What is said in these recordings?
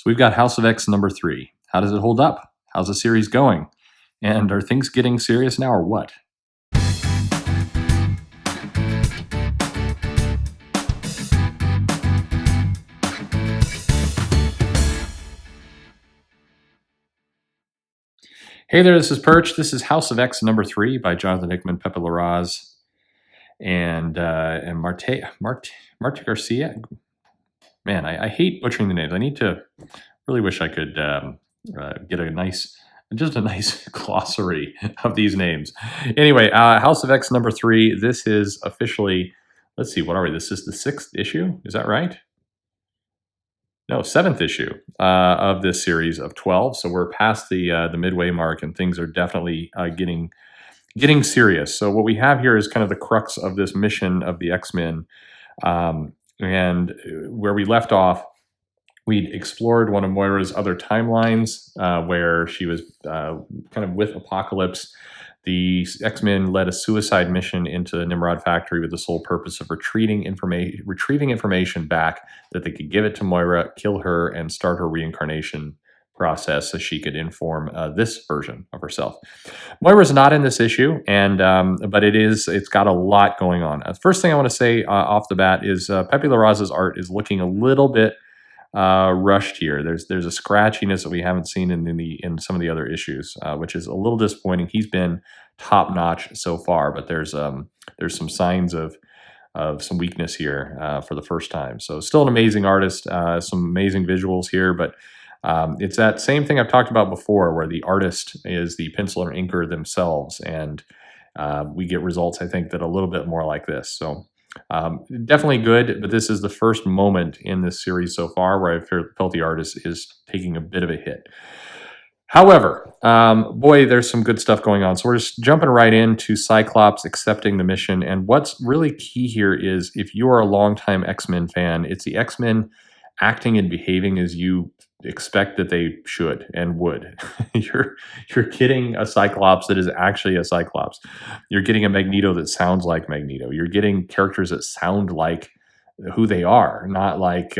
So we've got House of X #3. How does it hold up? How's the series going? And are things getting serious now or what? Hey there, this is Perch. This is House of X #3 by Jonathan Hickman, Pepe Larraz, and Marte Garcia. Man, I hate butchering the names. I need to really wish I could get just a nice glossary of these names. Anyway, House of X #3. This is officially, let's see, what are we? This is the 6th issue. Is that right? No, 7th issue of this series of 12. So we're past the midway mark, and things are definitely getting serious. So what we have here is kind of the crux of this mission of the X-Men, and where we left off, we'd explored one of Moira's other timelines, where she was kind of with Apocalypse. The X-Men led a suicide mission into the Nimrod factory with the sole purpose of retrieving information back that they could give it to Moira, kill her, and start her reincarnation process so she could inform this version of herself. Moira's not in this issue, and but it's got a lot going on. First thing I want to say off the bat is Pepe Larraz's art is looking a little bit rushed here. There's a scratchiness that we haven't seen in some of the other issues, which is a little disappointing. He's been top notch so far, but there's some signs of some weakness here for the first time. So still an amazing artist, some amazing visuals here, but it's that same thing I've talked about before, where the artist is the pencil or inker themselves, and we get results, I think, that are a little bit more like this. So definitely good, but this is the first moment in this series so far where I felt the artist is taking a bit of a hit. However, boy, there's some good stuff going on. So we're just jumping right into Cyclops accepting the mission. And what's really key here is, if you are a longtime X-Men fan, it's the X-Men acting and behaving as you expect that they should and would. You're getting a Cyclops that is actually a Cyclops. You're getting a Magneto that sounds like Magneto. You're getting characters that sound like who they are, not like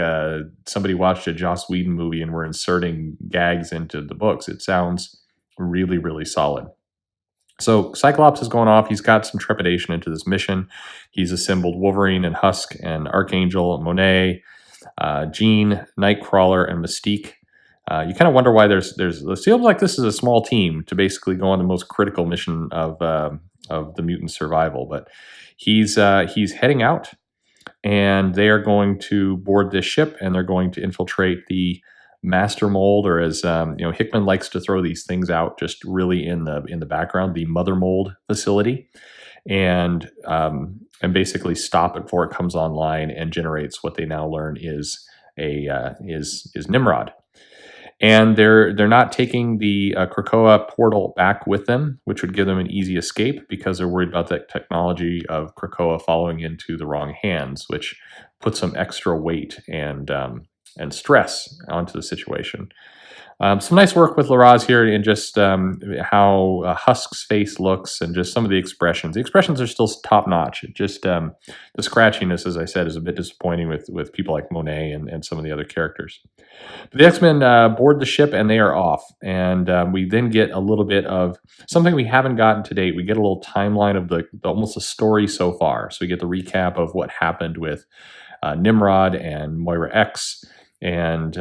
somebody watched a Joss Whedon movie and we're inserting gags into the books. It sounds really, really solid. So Cyclops is going off. He's got some trepidation into this mission. He's assembled Wolverine and Husk and Archangel, Monet, Jean, Nightcrawler, and Mystique. You kind of wonder why it feels like this is a small team to basically go on the most critical mission of the mutant survival. But he's heading out, and they are going to board this ship, and they're going to infiltrate the master mold, or as Hickman likes to throw these things out just really in the background, the mother mold facility, and basically stop it before it comes online and generates what they now learn is Nimrod. And they're not taking the Krakoa portal back with them, which would give them an easy escape, because they're worried about that technology of Krakoa falling into the wrong hands, which puts some extra weight and stress onto the situation. Some nice work with Larraz here, and just how Husk's face looks, and just some of the expressions. The expressions are still top notch. Just the scratchiness, as I said, is a bit disappointing with people like Monet and some of the other characters. But the X-Men board the ship, and they are off. And we then get a little bit of something we haven't gotten to date. We get a little timeline of almost a story so far. So we get the recap of what happened with Nimrod and Moira X, and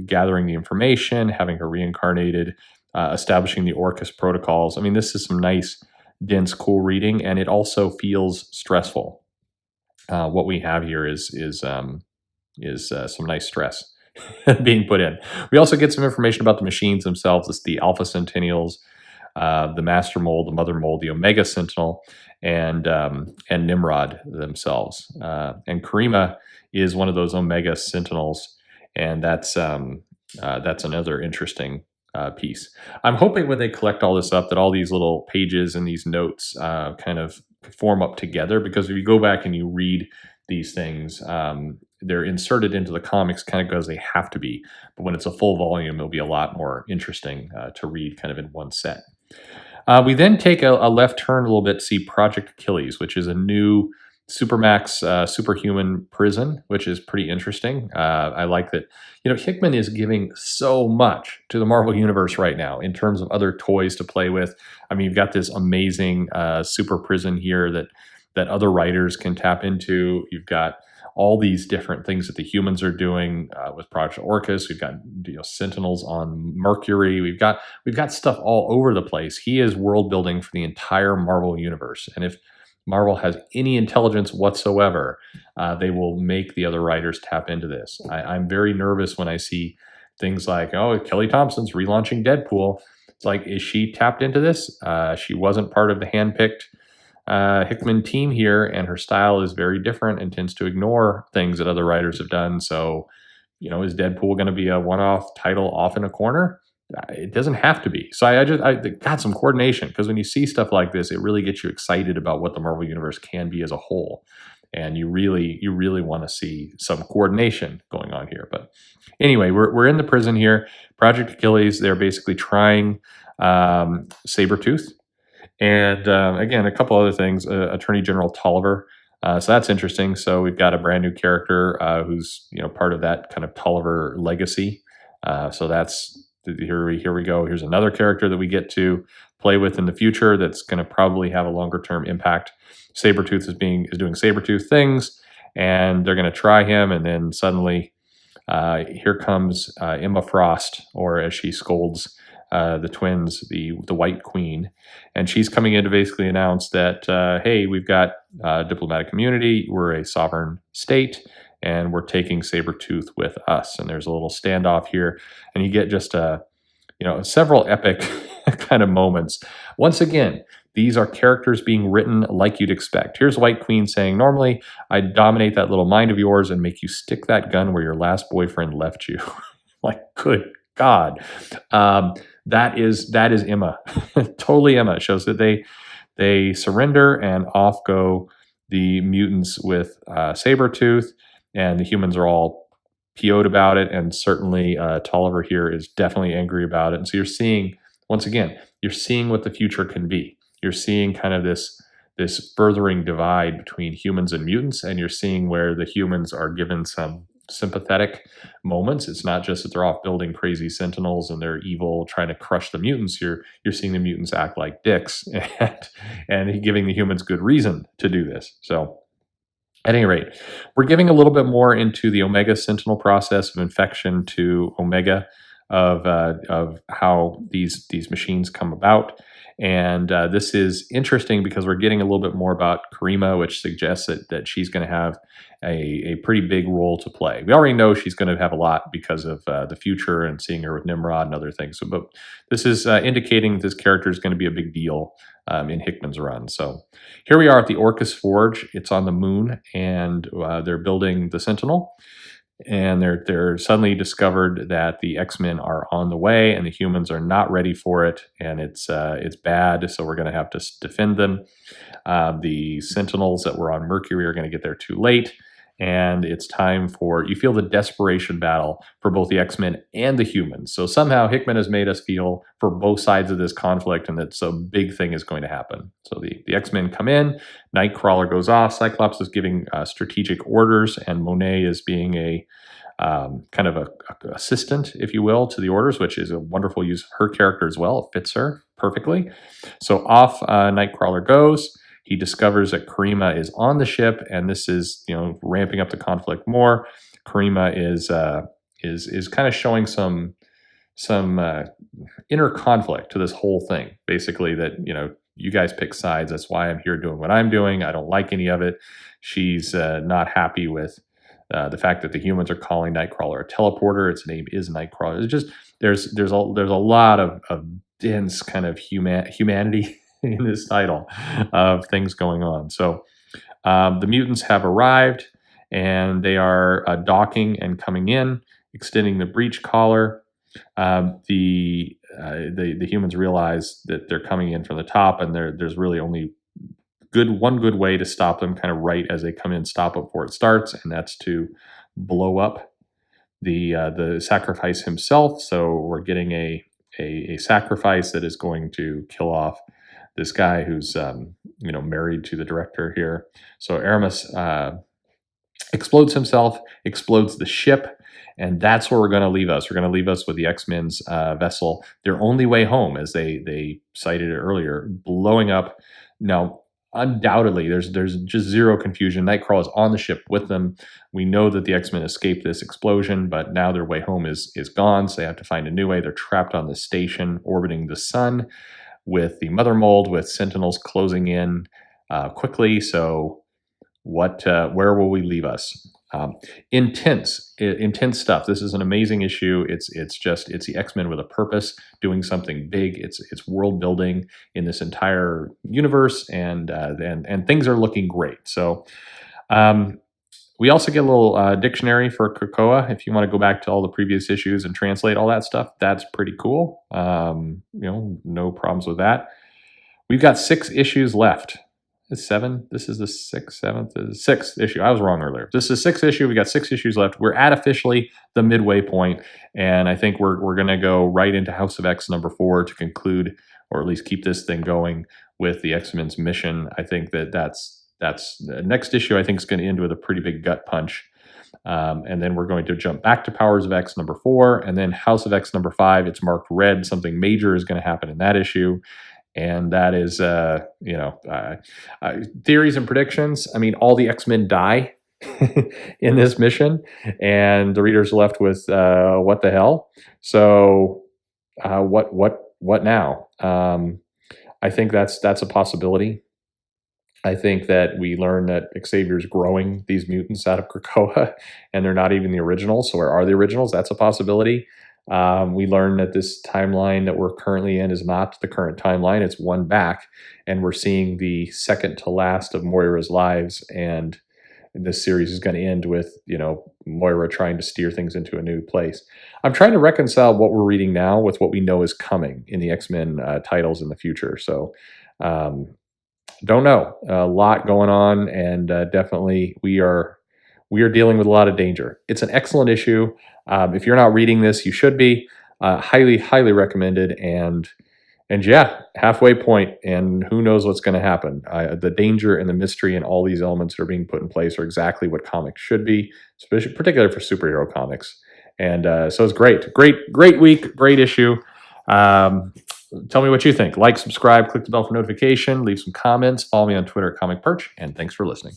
gathering the information, having her reincarnated, establishing the Orcus protocols. I mean, this is some nice, dense, cool reading, and it also feels stressful. What we have here is some nice stress being put in. We also get some information about the machines themselves. It's the Alpha Sentinels, the Master Mold, the Mother Mold, the Omega Sentinel, and Nimrod themselves. And Karima is one of those Omega Sentinels. And that's another interesting piece. I'm hoping when they collect all this up that all these little pages and these notes kind of form up together, because if you go back and you read these things, they're inserted into the comics kind of because they have to be. But when it's a full volume, it'll be a lot more interesting to read kind of in one set. We then take a left turn a little bit to see Project Achilles, which is a new supermax superhuman prison, which is pretty interesting. I like that. Hickman is giving so much to the Marvel universe right now in terms of other toys to play with. I mean, you've got this amazing super prison here that other writers can tap into. You've got all these different things that the humans are doing with Project Orcus. We've got Sentinels on Mercury. We've got stuff all over the place. He is world building for the entire Marvel universe, and if Marvel has any intelligence whatsoever, they will make the other writers tap into this. I'm very nervous when I see things like, oh, Kelly Thompson's relaunching Deadpool. It's like, is she tapped into this? She wasn't part of the handpicked Hickman team here, and her style is very different and tends to ignore things that other writers have done. So, is Deadpool going to be a one-off title off in a corner? It doesn't have to be. So I got some coordination, because when you see stuff like this, it really gets you excited about what the Marvel Universe can be as a whole. And you really want to see some coordination going on here. But anyway, we're in the prison here. Project Achilles, they're basically trying Sabretooth. And again, a couple other things. Attorney General Tolliver. So that's interesting. So we've got a brand new character who's part of that kind of Tolliver legacy. So that's here we go. Here's another character that we get to play with in the future that's going to probably have a longer term impact. Sabretooth is doing Sabretooth things, and they're going to try him, and then suddenly here comes Emma Frost, or as she scolds the twins, the White Queen, and she's coming in to basically announce that hey, we've got diplomatic immunity, we're a sovereign state, and we're taking Sabretooth with us. And there's a little standoff here, and you get just several epic kind of moments. Once again, these are characters being written like you'd expect. Here's White Queen saying, normally I'd dominate that little mind of yours and make you stick that gun where your last boyfriend left you. Like, good God. That is Emma. Totally Emma. It shows that they surrender, and off go the mutants with Sabretooth, and the humans are all PO'd about it, and certainly Tolliver here is definitely angry about it. And so you're seeing, once again, what the future can be. You're seeing kind of this furthering divide between humans and mutants, and you're seeing where the humans are given some sympathetic moments. It's not just that they're off building crazy sentinels and they're evil trying to crush the mutants. You're seeing the mutants act like dicks, and giving the humans good reason to do this. So at any rate, we're giving a little bit more into the Omega Sentinel process of infection to Omega, of how these machines come about. And this is interesting because we're getting a little bit more about Karima, which suggests that she's going to have a pretty big role to play. We already know she's going to have a lot because of the future and seeing her with Nimrod and other things. But this is indicating that this character is going to be a big deal in Hickman's run. So here we are at the Orcus Forge. It's on the moon, and they're building the Sentinel. And they're suddenly discovered that the X-Men are on the way, and the humans are not ready for it, and it's bad. So we're going to have to defend them. The Sentinels that were on Mercury are going to get there too late, and it's time for, you feel the desperation battle for both the X-Men and the humans. So somehow Hickman has made us feel for both sides of this conflict, and that some big thing is going to happen. So the X-Men come in, Nightcrawler goes off, Cyclops is giving strategic orders, and Monet is being a kind of a assistant, if you will, to the orders, which is a wonderful use of her character as well. It fits her perfectly. So off Nightcrawler goes. He discovers that Karima is on the ship, and this is ramping up the conflict more. Karima is kind of showing some inner conflict to this whole thing. Basically, that you guys pick sides. That's why I'm here doing what I'm doing. I don't like any of it. She's not happy with the fact that the humans are calling Nightcrawler a teleporter. Its name is Nightcrawler. It's just there's a lot of dense kind of humanity in this title of things going on. So the mutants have arrived, and they are docking and coming in, extending the breach collar. The humans realize that they're coming in from the top, and there's really only one good way to stop them, kind of right as they come in, stop it before it starts, and that's to blow up the sacrifice himself. So we're getting a sacrifice that is going to kill off this guy who's married to the director here. So Aramis explodes himself, explodes the ship, and that's where we're going to leave us. We're going to leave us with the X-Men's vessel, their only way home, as they cited it earlier, blowing up. Now, undoubtedly, there's just zero confusion. Nightcrawler is on the ship with them. We know that the X-Men escaped this explosion, but now their way home is gone, so they have to find a new way. They're trapped on this station orbiting the sun with the mother mold, with Sentinels closing in quickly. So where will we leave us? Intense stuff. This is an amazing issue. It's the X-Men with a purpose, doing something big. It's world building in this entire universe, and things are looking great. So we also get a little dictionary for Krakoa. If you want to go back to all the previous issues and translate all that stuff, that's pretty cool. No problems with that. We've got 6 issues left. It's 7. This is the 6th issue. I was wrong earlier. This is the 6th issue. We got 6 issues left. We're at officially the midway point, and I think we're going to go right into House of X number 4 to conclude, or at least keep this thing going with the X-Men's mission. I think that's the next issue. I think is going to end with a pretty big gut punch, and then we're going to jump back to Powers of X number 4, and then House of X number 5. It's marked red. Something major is going to happen in that issue. And that is, theories and predictions. I mean, all the X-Men die in this mission, and the readers are left with what the hell? So, what now? I think that's a possibility. I think that we learn that Xavier's growing these mutants out of Krakoa, and they're not even the originals. So where are the originals? That's a possibility. We learned that this timeline that we're currently in is not the current timeline. It's one back, and we're seeing the second to last of Moira's lives, and this series is going to end with, Moira trying to steer things into a new place. I'm trying to reconcile what we're reading now with what we know is coming in the X-Men titles in the future. So, don't know. A lot going on, and definitely we are dealing with a lot of danger. It's an excellent issue. If you're not reading this, you should be. Highly, highly recommended. And yeah, halfway point, and who knows what's going to happen. The danger and the mystery and all these elements that are being put in place are exactly what comics should be, especially particularly for superhero comics. And so it's great. Great week, great issue. Tell me what you think. Like, subscribe, click the bell for notification, leave some comments, follow me on Twitter at Comic Perch, and thanks for listening.